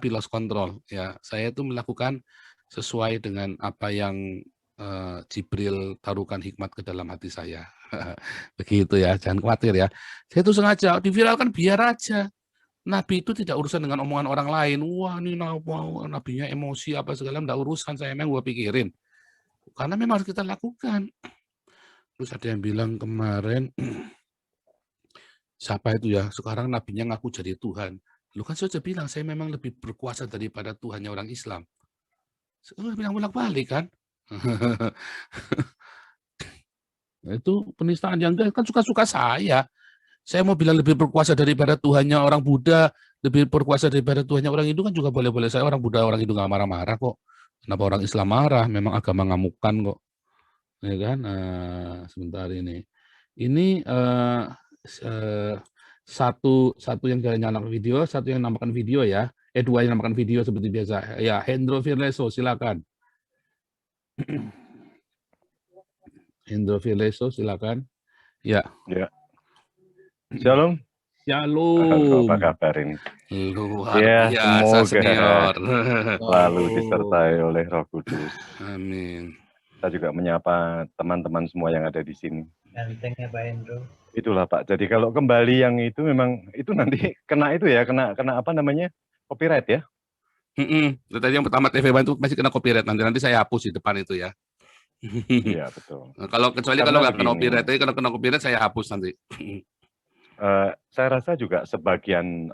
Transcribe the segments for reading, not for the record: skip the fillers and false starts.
lost control. Ya, saya itu melakukan sesuai dengan apa yang Jibril taruhkan hikmat ke dalam hati saya. Begitu ya, jangan khawatir ya. Saya itu sengaja diviralkan biar aja. Nabi itu tidak urusan dengan omongan orang lain. Wah, ini nabinya emosi apa segala, enggak urusan. Saya memang gua pikirin. Karena memang harus kita lakukan. Terus ada yang bilang kemarin, siapa itu ya, sekarang nabinya ngaku jadi Tuhan. Lu kan saya sudah bilang, saya memang lebih berkuasa daripada Tuhannya orang Islam. Saya bilang bolak-balik kan. Itu penistaan yang enggak, kan suka-suka saya. Saya mau bilang lebih berkuasa daripada Tuhannya orang Buddha, lebih berkuasa daripada Tuhannya orang Hindu kan juga boleh-boleh. Saya orang Buddha, orang Hindu nggak marah-marah kok. Kenapa orang Islam marah? Memang agama ngamukan kok. Ya kan? Sebentar ini. Ini satu yang nyalakan video, satu yang namakan video ya. Dua yang namakan video seperti biasa. Ya, Hendro Virleso, silakan. Hendro Virleso, silakan. Ya. Ya. Shalom. Shalom. Apa kabar ini? Luar ya, biasa, semoga senior. selalu disertai oleh Roh Kudus. Amin. Kita juga menyapa teman-teman semua yang ada di sini. Gantengnya Pak Hendro. Itulah Pak. Jadi kalau kembali yang itu memang itu nanti kena itu ya, kena apa namanya? Copyright ya. Tadi yang pertama TV Bantu masih kena copyright, nanti saya hapus di depan itu ya. Iya betul. Kalau kecuali Karena kalau nggak kena begini, copyright, tapi kalau kena copyright saya hapus nanti. Saya rasa juga sebagian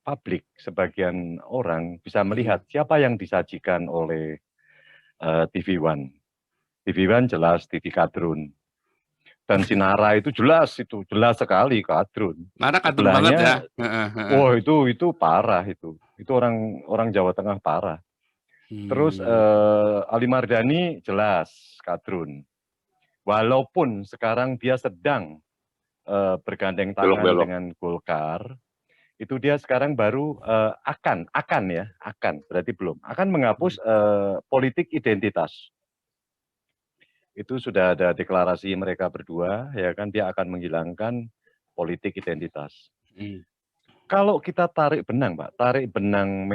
publik, sebagian orang bisa melihat siapa yang disajikan oleh TV One. TV One jelas TV Kadrun. Dan Sinara itu jelas sekali Kadrun. Nara Kadrun banget ya. Oh itu parah itu. Itu orang Jawa Tengah parah. Terus Ali Mardani jelas Kadrun. Walaupun sekarang dia sedang bergandeng tangan dengan Golkar, itu dia sekarang baru akan berarti belum akan menghapus politik identitas. Itu sudah ada deklarasi mereka berdua, ya kan, dia akan menghilangkan politik identitas. Kalau kita tarik benang, Pak, benang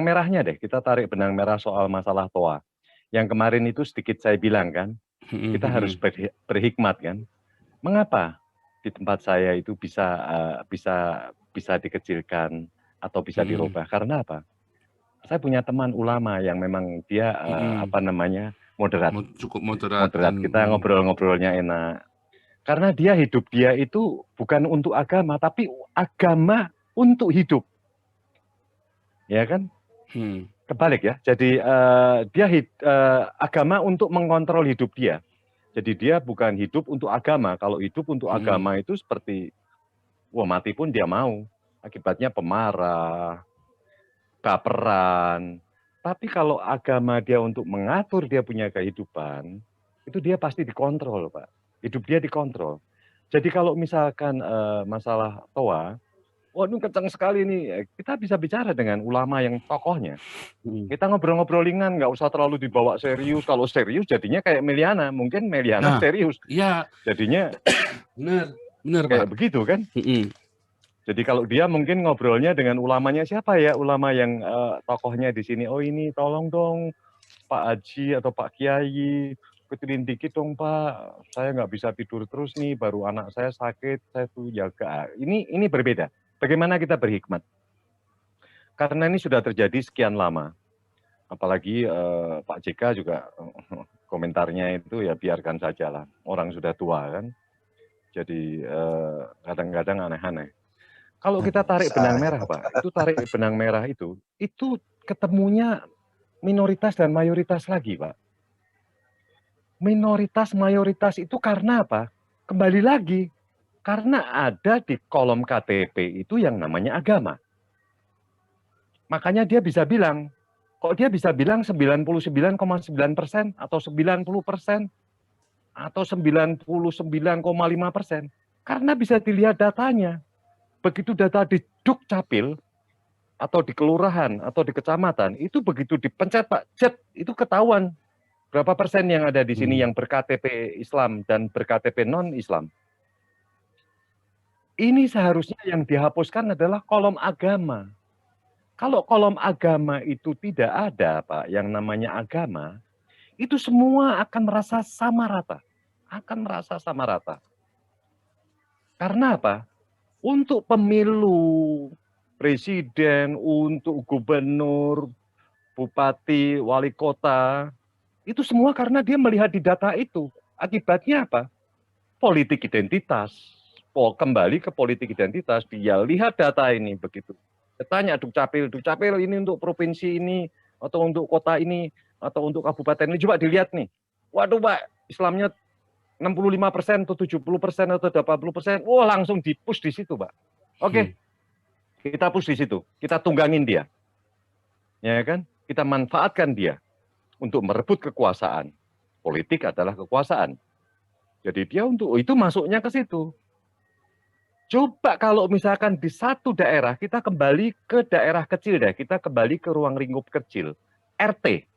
merahnya deh, kita tarik benang merah soal masalah TOA. Yang kemarin itu sedikit saya bilang kan, kita harus berhikmat kan. Mengapa di tempat saya itu bisa dikecilkan atau bisa dirubah? Karena apa? Saya punya teman ulama yang memang dia moderat. Cukup moderat. Kita ngobrol-ngobrolnya enak. Karena dia itu bukan untuk agama, tapi agama untuk hidup. Ya kan? Kebalik ya. Jadi dia agama untuk mengontrol hidup dia. Jadi dia bukan hidup untuk agama. Kalau hidup untuk agama itu seperti, mati pun dia mau. Akibatnya pemarah, baperan. Tapi kalau agama dia untuk mengatur dia punya kehidupan, itu dia pasti dikontrol, Pak. Hidup dia dikontrol. Jadi kalau misalkan masalah TOA, ini kencang sekali nih. Kita bisa bicara dengan ulama yang tokohnya. Kita ngobrol-ngobrol ringan, nggak usah terlalu dibawa serius. Kalau serius jadinya kayak Meliana. Mungkin Meliana serius. Iya. Jadinya benar kayak Pak. begitu kan. Jadi kalau dia mungkin ngobrolnya dengan ulamanya siapa ya, ulama yang tokohnya di sini. Oh ini tolong dong Pak Haji atau Pak Kiai, kecilin dikit dong Pak. Saya nggak bisa tidur terus nih, baru anak saya sakit, saya tuh jaga. Ini berbeda. Bagaimana kita berhikmat? Karena ini sudah terjadi sekian lama. Apalagi Pak JK juga komentarnya itu ya biarkan saja lah. Orang sudah tua kan. Jadi kadang-kadang aneh-aneh. Kalau kita tarik benang merah Pak, itu tarik benang merah itu ketemunya minoritas dan mayoritas lagi Pak. Minoritas mayoritas itu karena apa? Kembali lagi. Karena ada di kolom KTP itu yang namanya agama. Makanya dia bisa bilang, kok dia bisa bilang 99,9% atau 90% atau 99,5%? Karena bisa dilihat datanya. Begitu data di Dukcapil atau di kelurahan atau di kecamatan, itu begitu dipencet Pak, itu ketahuan berapa persen yang ada di sini yang ber-KTP Islam dan ber-KTP non-Islam. Ini seharusnya yang dihapuskan adalah kolom agama. Kalau kolom agama itu tidak ada, Pak, yang namanya agama, itu semua akan merasa sama rata. Akan merasa sama rata. Karena apa? Untuk pemilu presiden, untuk gubernur, bupati, wali kota, itu semua karena dia melihat di data itu. Akibatnya apa? Politik identitas. Kembali ke politik identitas, dia lihat data ini begitu. Tanya Dukcapil ini untuk provinsi ini, atau untuk kota ini, atau untuk kabupaten ini, coba dilihat nih. Waduh Pak, Islamnya 65% atau 70% atau 80%, wah langsung di-push di situ Pak. Oke, kita push di situ, kita tunggangin dia. Ya kan? Kita manfaatkan dia untuk merebut kekuasaan. Politik adalah kekuasaan. Jadi dia untuk itu masuknya ke situ. Coba kalau misalkan di satu daerah, kita kembali ke daerah kecil deh, kita kembali ke ruang lingkup kecil. RT.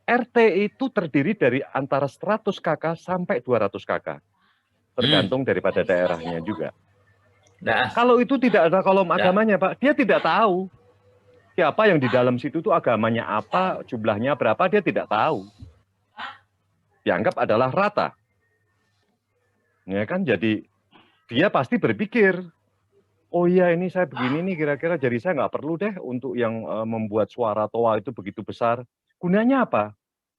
RT itu terdiri dari antara 100 KK sampai 200 KK. Tergantung daripada daerahnya juga. Nah, Kalau itu tidak ada kolom agamanya, Pak, dia tidak tahu. Siapa yang di dalam situ itu agamanya apa, jumlahnya berapa, dia tidak tahu. Dianggap adalah rata. Ya kan, jadi dia pasti berpikir, oh iya ini saya begini nih kira-kira, jadi saya nggak perlu deh untuk yang membuat suara toa itu begitu besar. Gunanya apa?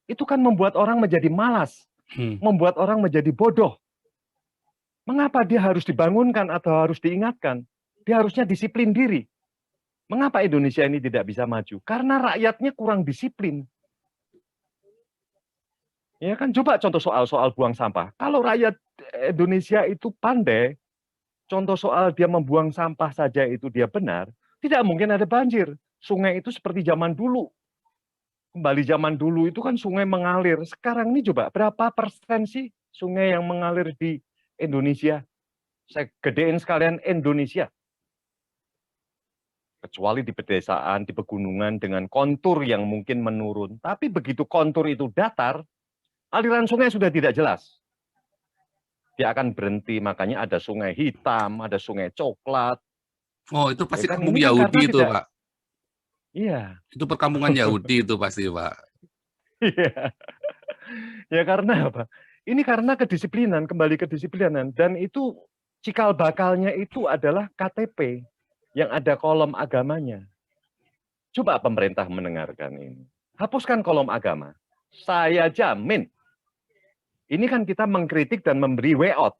Itu kan membuat orang menjadi malas, membuat orang menjadi bodoh. Mengapa dia harus dibangunkan atau harus diingatkan? Dia harusnya disiplin diri. Mengapa Indonesia ini tidak bisa maju? Karena rakyatnya kurang disiplin. Ya kan, coba contoh soal buang sampah. Kalau rakyat Indonesia itu pandai, contoh soal dia membuang sampah saja itu dia benar, tidak mungkin ada banjir. Sungai itu seperti zaman dulu. Kembali zaman dulu itu kan sungai mengalir. Sekarang ini coba berapa persen sih sungai yang mengalir di Indonesia? Saya gedein sekalian Indonesia. Kecuali di pedesaan, di pegunungan dengan kontur yang mungkin menurun. Tapi begitu kontur itu datar, aliran sungai sudah tidak jelas. Dia akan berhenti, makanya ada sungai hitam, ada sungai coklat. Oh, itu pasti Ya kan, kampung ini kan Yahudi itu, tidak, Pak. iya. Itu perkampungan Yahudi itu pasti, Pak. Iya. Ya karena apa? Ini karena kedisiplinan, kembali kedisiplinan. Dan itu cikal bakalnya itu adalah KTP yang ada kolom agamanya. Coba pemerintah mendengarkan ini. Hapuskan kolom agama. Saya jamin. Ini kan kita mengkritik dan memberi way out.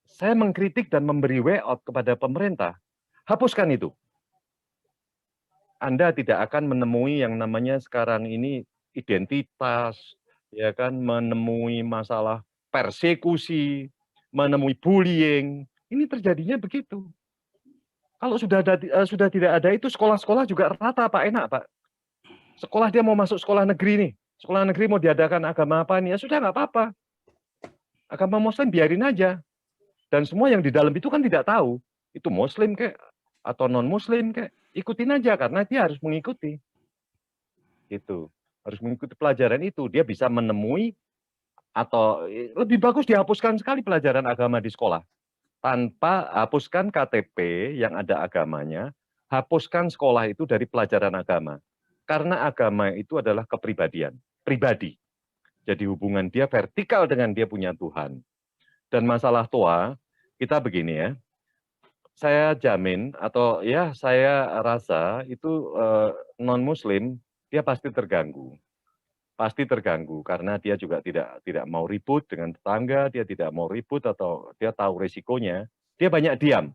Saya mengkritik dan memberi way out kepada pemerintah. Hapuskan itu. Anda tidak akan menemui yang namanya sekarang ini identitas, ya kan, menemui masalah persekusi, menemui bullying. Ini terjadinya begitu. Kalau sudah tidak ada itu, sekolah-sekolah juga rata Pak, enak Pak. Sekolah dia mau masuk sekolah negeri nih, sekolah negeri mau diadakan agama apa nih, ya sudah nggak apa-apa. Agama Muslim biarin aja. Dan semua yang di dalam itu kan tidak tahu, itu Muslim kek, atau non-Muslim kek, ikutin aja karena dia harus mengikuti. Itu harus mengikuti pelajaran itu, dia bisa menemui, atau lebih bagus dihapuskan sekali pelajaran agama di sekolah. Tanpa hapuskan KTP yang ada agamanya, hapuskan sekolah itu dari pelajaran agama. Karena agama itu adalah kepribadian, pribadi. Jadi hubungan dia vertikal dengan dia punya Tuhan. Dan masalah toa, kita begini ya, saya jamin atau ya saya rasa itu non-Muslim, dia pasti terganggu. Pasti terganggu karena dia juga tidak mau ribut dengan tetangga, dia tidak mau ribut atau dia tahu resikonya, dia banyak diam.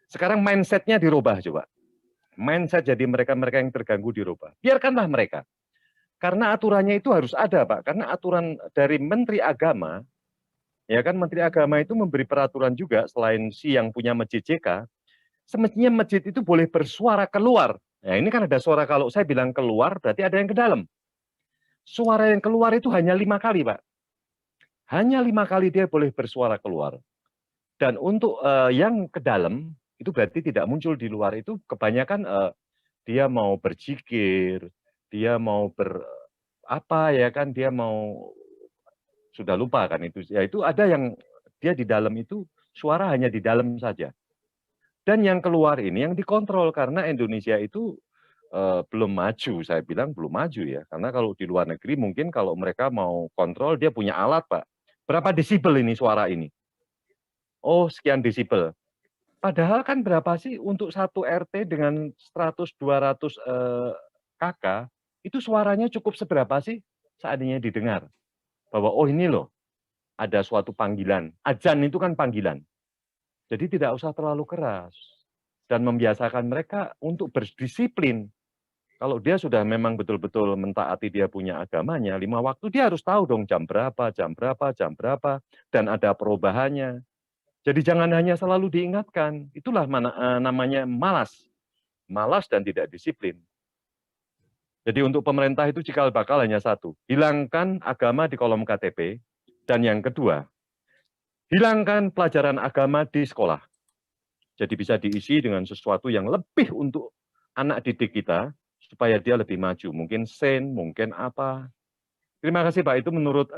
Sekarang mindset-nya dirubah coba. Mindset jadi mereka-mereka yang terganggu dirubah. Biarkanlah mereka. Karena aturannya itu harus ada, Pak. Karena aturan dari Menteri Agama, ya kan, Menteri Agama itu memberi peraturan juga selain si yang punya masjid JK, semestinya masjid itu boleh bersuara keluar. Nah, ini kan ada suara, kalau saya bilang keluar berarti ada yang ke dalam. Suara yang keluar itu hanya 5 kali, Pak. Hanya 5 kali dia boleh bersuara keluar. Dan untuk yang ke dalam, itu berarti tidak muncul di luar itu, kebanyakan dia mau berzikir, dia mau apa ya kan, dia mau, sudah lupa kan itu. Ya itu ada yang dia di dalam itu suara hanya di dalam saja. Dan yang keluar ini yang dikontrol karena Indonesia itu belum maju, saya bilang belum maju ya. Karena kalau di luar negeri mungkin kalau mereka mau kontrol dia punya alat, Pak. Berapa desibel ini suara ini? Oh, sekian desibel. Padahal kan berapa sih untuk satu RT dengan 100-200 kakak, itu suaranya cukup seberapa sih seandainya didengar? Bahwa oh ini loh, ada suatu panggilan. Adzan itu kan panggilan. Jadi tidak usah terlalu keras. Dan membiasakan mereka untuk berdisiplin. Kalau dia sudah memang betul-betul mentaati dia punya agamanya, 5 waktu dia harus tahu dong jam berapa, jam berapa, jam berapa, dan ada perubahannya. Jadi jangan hanya selalu diingatkan. Itulah namanya malas. Malas dan tidak disiplin. Jadi untuk pemerintah itu cikal bakal hanya satu. Hilangkan agama di kolom KTP. Dan yang kedua, hilangkan pelajaran agama di sekolah. Jadi bisa diisi dengan sesuatu yang lebih untuk anak didik kita, supaya dia lebih maju. Mungkin sen, mungkin apa. Terima kasih Pak, itu menurut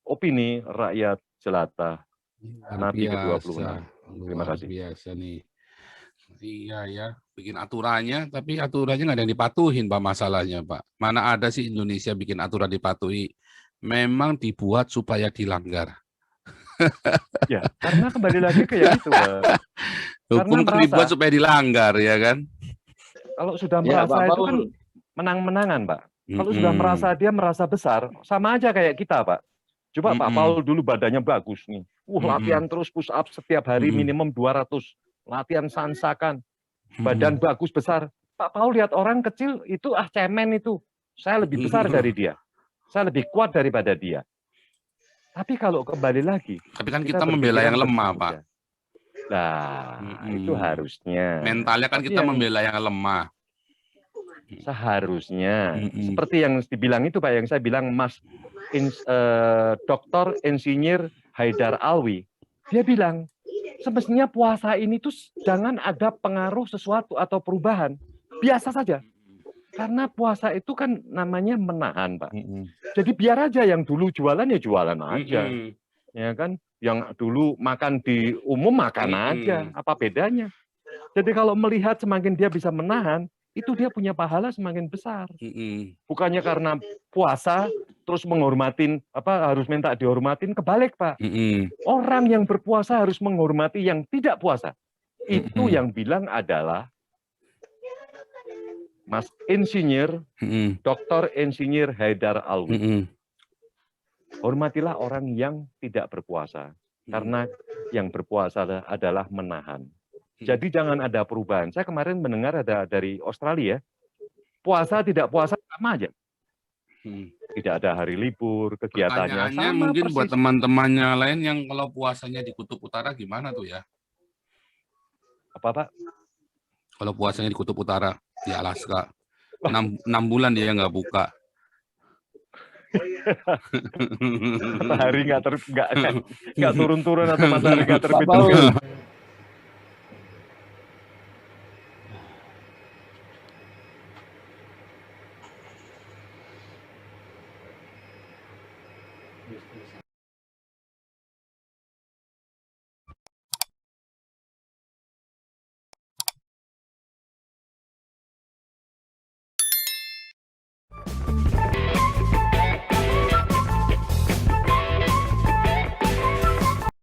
opini rakyat jelata. Luar Napi biasa, ke-26. Terima luar kasih. biasa nih. Iya ya, bikin aturannya, tapi aturannya nggak ada yang dipatuhin, Pak, masalahnya, Pak. Mana ada sih Indonesia bikin aturan dipatuhi? Memang dibuat supaya dilanggar. Ya, karena kembali lagi ke yang itu, Pak. Hukum kan dibuat supaya dilanggar, ya kan? Kalau sudah Ya, merasa Pak itu Paul. kan menang-menangan, Pak. Kalau sudah merasa dia merasa besar, sama aja kayak kita, Pak. Coba Pak Paul dulu badannya bagus nih. Latihan terus push up setiap hari minimum 200. Latihan sansakan. Badan bagus besar. Pak Paul lihat orang kecil itu cemen itu. Saya lebih besar dari dia. Saya lebih kuat daripada dia. Tapi kalau kembali lagi. Tapi kan kita membela yang lemah, Pak. Nah, itu harusnya. Mentalnya kan kita membela yang lemah. Seharusnya. Seperti yang dibilang itu Pak, yang saya bilang Mas Dr. Insinyur Haidar Alwi. Dia bilang, semestinya puasa ini tuh jangan ada pengaruh sesuatu atau perubahan. Biasa saja. Karena puasa itu kan namanya menahan, Pak. Jadi biar aja yang dulu jualan ya jualan aja. Ya kan? Yang dulu makan di umum makan aja. Apa bedanya? Jadi kalau melihat semakin dia bisa menahan, itu dia punya pahala semakin besar. Bukannya karena puasa terus menghormatin harus minta dihormatin, kebalik Pak. Orang yang berpuasa harus menghormati yang tidak puasa. Itu yang bilang adalah Mas Insinyur Dr. Insinyur Haidar Alwi. Hormatilah orang yang tidak berpuasa karena yang berpuasa adalah menahan. Jadi jangan ada perubahan. Saya kemarin mendengar ada dari Australia, puasa tidak puasa sama aja. Tidak ada hari libur, kegiatannya sama mungkin persis. buat teman-temannya lain yang kalau puasanya di Kutub Utara gimana tuh ya? Apa Pak? Kalau puasanya di Kutub Utara, di Alaska, 6 bulan dia nggak buka. Matahari nggak turun-turun atau matahari nggak terbit.